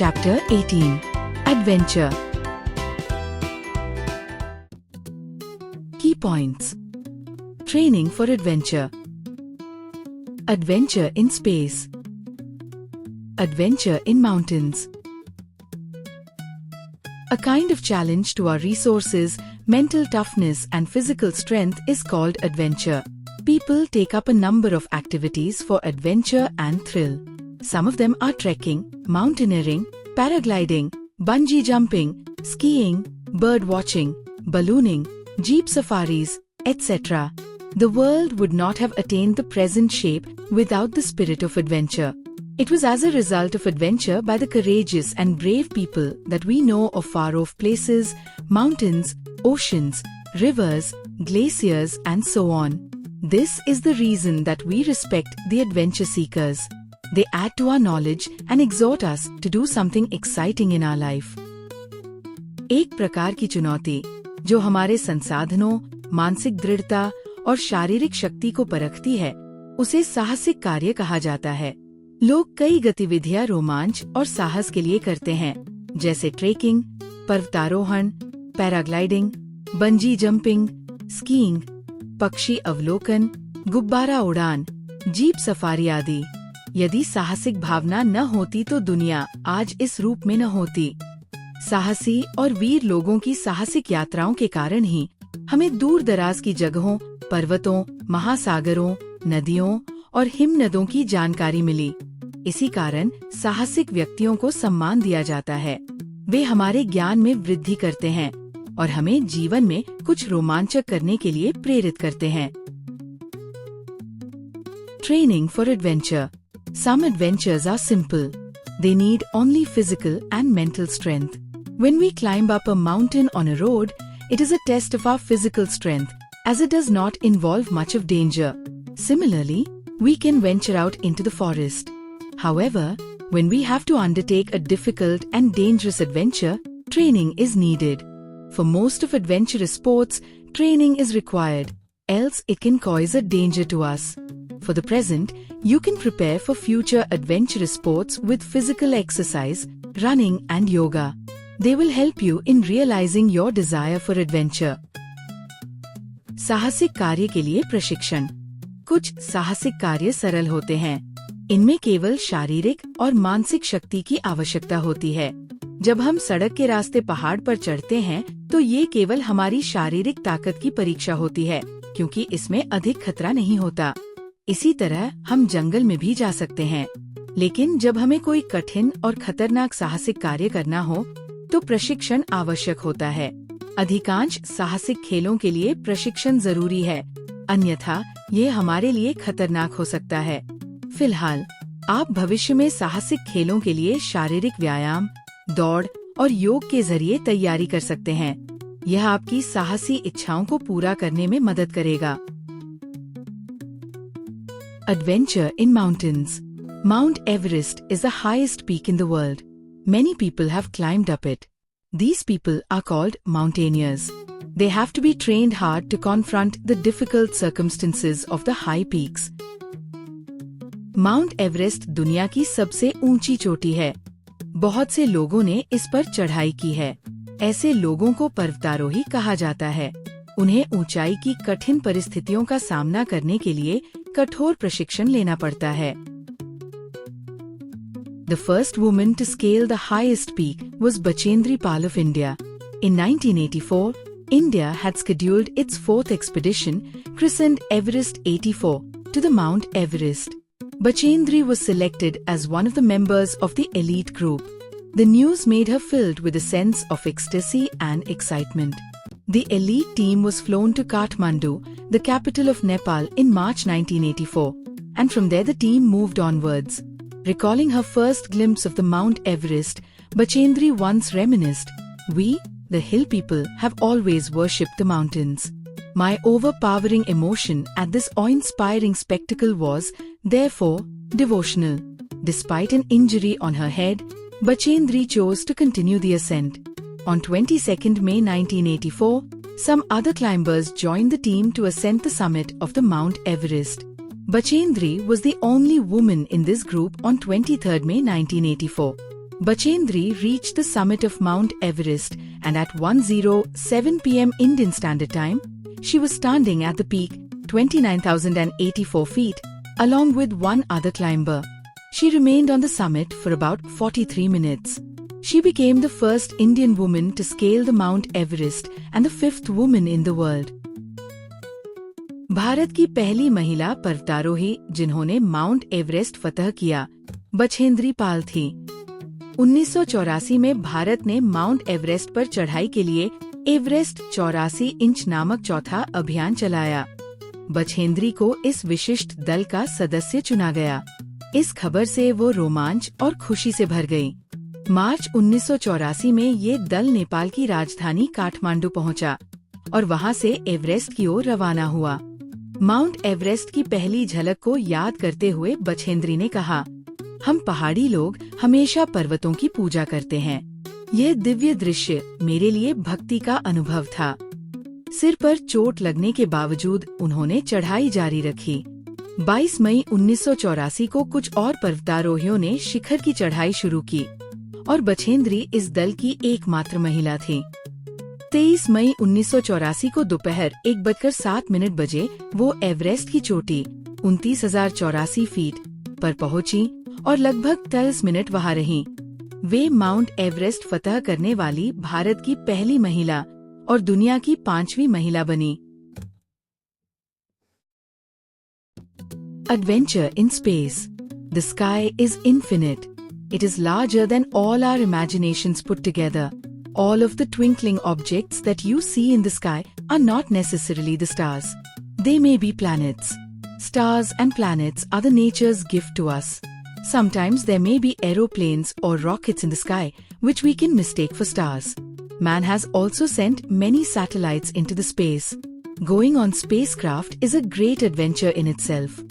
Chapter 18. Adventure. Key points. Training for adventure. Adventure in space. Adventure in mountains. A kind of challenge to our resources, mental toughness and physical strength is called adventure. People take up a number of activities for adventure and thrill. Some of them are trekking, mountaineering, paragliding, bungee jumping, skiing, bird watching, ballooning, jeep safaris, etc. The world would not have attained the present shape without the spirit of adventure. It was as a result of adventure by the courageous and brave people that we know of far-off places, mountains, oceans, rivers, glaciers, and so on. This is the reason that we respect the adventure seekers. They add to our knowledge and exhort us to do something exciting in our life. एक प्रकार की चुनौती जो हमारे संसाधनों, मानसिक दृढ़ता और शारीरिक शक्ति को परखती है, उसे साहसिक कार्य कहा जाता है। लोग कई गतिविधियां रोमांच और साहस के लिए करते हैं, जैसे ट्रेकिंग, पर्वतारोहण, पैराग्लाइडिंग, बंजी जंपिंग, स्कीइंग, पक्षी अवलोकन, गुब्बारा उड़ान, जीप सफारी आदि। यदि साहसिक भावना न होती तो दुनिया आज इस रूप में न होती। साहसी और वीर लोगों की साहसिक यात्राओं के कारण ही हमें दूर दराज की जगहों, पर्वतों, महासागरों, नदियों और हिमनदों की जानकारी मिली। इसी कारण साहसिक व्यक्तियों को सम्मान दिया जाता है। वे हमारे ज्ञान में वृद्धि करते हैं और हमें जीवन में कुछ रोमांचक करने के लिए प्रेरित करते हैं। Training for adventure. Some adventures are simple. They need only physical and mental strength. When we climb up a mountain on a road, it is a test of our physical strength, as it does not involve much of danger. Similarly, we can venture out into the forest. However, when we have to undertake a difficult and dangerous adventure, training is needed. For most of adventurous sports, training is required, else it can cause a danger to us. For the present, you can prepare for future adventurous sports with physical exercise, running and yoga. They will help you in realizing your desire for adventure. साहसिक कार्य के लिए प्रशिक्षण। कुछ साहसिक कार्य सरल होते हैं। इनमें केवल शारीरिक और मानसिक शक्ति की आवश्यकता होती है। जब हम सड़क के रास्ते पहाड़ पर चढ़ते हैं, तो ये केवल हमारी शारीरिक ताकत की परीक्षा होती है, क्योंकि इसमें अधिक खतरा नहीं होता। इसी तरह हम जंगल में भी जा सकते हैं, लेकिन जब हमें कोई कठिन और खतरनाक साहसिक कार्य करना हो, तो प्रशिक्षण आवश्यक होता है। अधिकांश साहसिक खेलों के लिए प्रशिक्षण जरूरी है, अन्यथा ये हमारे लिए खतरनाक हो सकता है। फिलहाल, आप भविष्य में साहसिक खेलों के लिए शारीरिक व्यायाम, दौड़ और योग के जरिए तैयारी कर सकते हैं। यह आपकी साहसी इच्छाओं को पूरा करने में मदद करेगा। Adventure in mountains. Mount Everest is the highest peak in the world. Many people have climbed up it. These people are called mountaineers. They have to be trained hard to confront the difficult circumstances of the high peaks. Mount Everest दुनिया की सबसे ऊंची चोटी है। बहुत से लोगों ने इस पर चढ़ाई की है। ऐसे लोगों को पर्वतारोही कहा जाता है। उन्हें ऊंचाई की कठिन परिस्थितियों का सामना करने के लिए कठोर प्रशिक्षण लेना पड़ता है। The first woman to scale the highest peak was Bachendri Pal of India. In 1984, India had scheduled its fourth expedition, christened Everest 84, to the Mount Everest. Bachendri was selected as one of the members of the elite group. The news made her filled with a sense of ecstasy and excitement. The elite team was flown to Kathmandu, the capital of Nepal, in March 1984, and from there the team moved onwards. Recalling her first glimpse of the Mount Everest, Bachendri once reminisced, "We, the hill people, have always worshipped the mountains. My overpowering emotion at this awe-inspiring spectacle was, therefore, devotional." Despite an injury on her head, Bachendri chose to continue the ascent. On 22nd May 1984, some other climbers joined the team to ascend the summit of the Mount Everest. Bachendri was the only woman in this group on 23rd May 1984. Bachendri reached the summit of Mount Everest, and at 1:07 p.m. Indian Standard Time, she was standing at the peak, 29,084 feet, along with one other climber. She remained on the summit for about 43 minutes. She became the first Indian woman to scale the Mount Everest and the fifth woman in the world. Bharat की पहली महिला पर्वतारोही जिन्होंने mount Everest फतह किया, बछेंद्री पाल थी। 1984 में भारत ने माउंट एवरेस्ट पर चढ़ाई के लिए एवरेस्ट 84 इंच नामक चौथा अभियान चलाया। बछेंद्री को इस विशिष्ट दल का सदस्य चुना गया। इस खबर से वो रोमांच और खुशी से भर गई। मार्च 1984 में ये दल नेपाल की राजधानी काठमांडू पहुंचा और वहां से एवरेस्ट की ओर रवाना हुआ। माउंट एवरेस्ट की पहली झलक को याद करते हुए बछेंद्री ने कहा, हम पहाड़ी लोग हमेशा पर्वतों की पूजा करते हैं। यह दिव्य दृश्य मेरे लिए भक्ति का अनुभव था। सिर पर चोट लगने के बावजूद उन्होंने चढ़ाई जारी रखी। 22 मई 1984 को कुछ और पर्वतारोहियों ने शिखर की चढ़ाई शुरू की और बछेंद्री इस दल की एकमात्र महिला थी। 23 मई 1984 को दोपहर 1:07 बजे वो एवरेस्ट की चोटी 29,084 फीट पर पहुंची और लगभग 30 मिनट वहां रहीं। वे माउंट एवरेस्ट फतह करने वाली भारत की पहली महिला और दुनिया की 5वीं महिला बनी। Adventure in space. The sky is infinite. It is larger than all our imaginations put together. All of the twinkling objects that you see in the sky are not necessarily the stars. They may be planets. Stars and planets are the nature's gift to us. Sometimes there may be aeroplanes or rockets in the sky, which we can mistake for stars. Man has also sent many satellites into the space. Going on spacecraft is a great adventure in itself.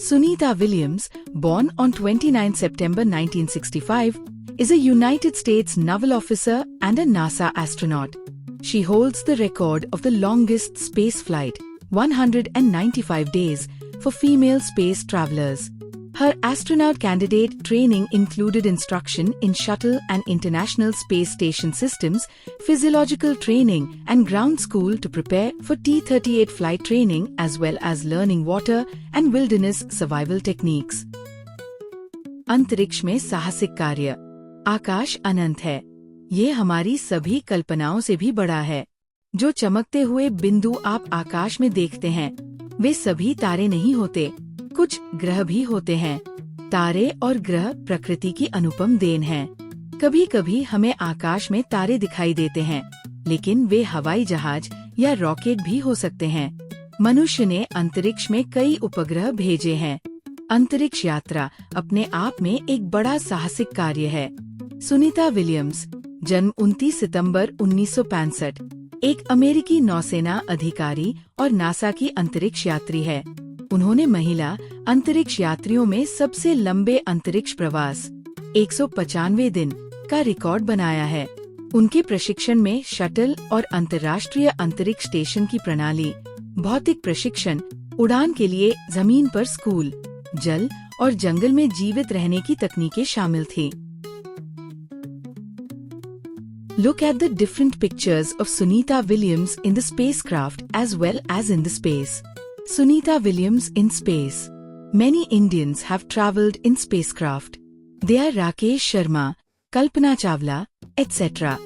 Sunita Williams, born on 29 September 1965, is a United States naval officer and a NASA astronaut. She holds the record of the longest space flight, 195 days, for female space travelers. Her astronaut candidate training included instruction in shuttle and international space station systems, physiological training, and ground school to prepare for T-38 flight training, as well as learning water and wilderness survival techniques. अंतरिक्ष में साहसिक कार्य। आकाश अनंत है। ये हमारी सभी कल्पनाओं से भी बड़ा है। जो चमकते हुए बिंदु आप आकाश में देखते हैं, वे सभी तारे नहीं होते। कुछ ग्रह भी होते हैं। तारे और ग्रह प्रकृति की अनुपम देन हैं। कभी कभी हमें आकाश में तारे दिखाई देते हैं, लेकिन वे हवाई जहाज या रॉकेट भी हो सकते हैं। मनुष्य ने अंतरिक्ष में कई उपग्रह भेजे हैं। अंतरिक्ष यात्रा अपने आप में एक बड़ा साहसिक कार्य है। सुनीता विलियम्स, जन्म 29 सितंबर 1965, एक अमेरिकी नौसेना अधिकारी और नासा की अंतरिक्ष यात्री है। उन्होंने महिला अंतरिक्ष यात्रियों में सबसे लंबे अंतरिक्ष प्रवास 195 दिन का रिकॉर्ड बनाया है। उनके प्रशिक्षण में शटल और अंतर्राष्ट्रीय अंतरिक्ष स्टेशन की प्रणाली, भौतिक प्रशिक्षण, उड़ान के लिए जमीन पर स्कूल, जल और जंगल में जीवित रहने की तकनीकें शामिल थी। Look at the different pictures of Sunita Williams in the spacecraft as well as in the space. Sunita Williams in space. Many Indians have travelled in spacecraft. They are Rakesh Sharma, Kalpana Chawla, etc.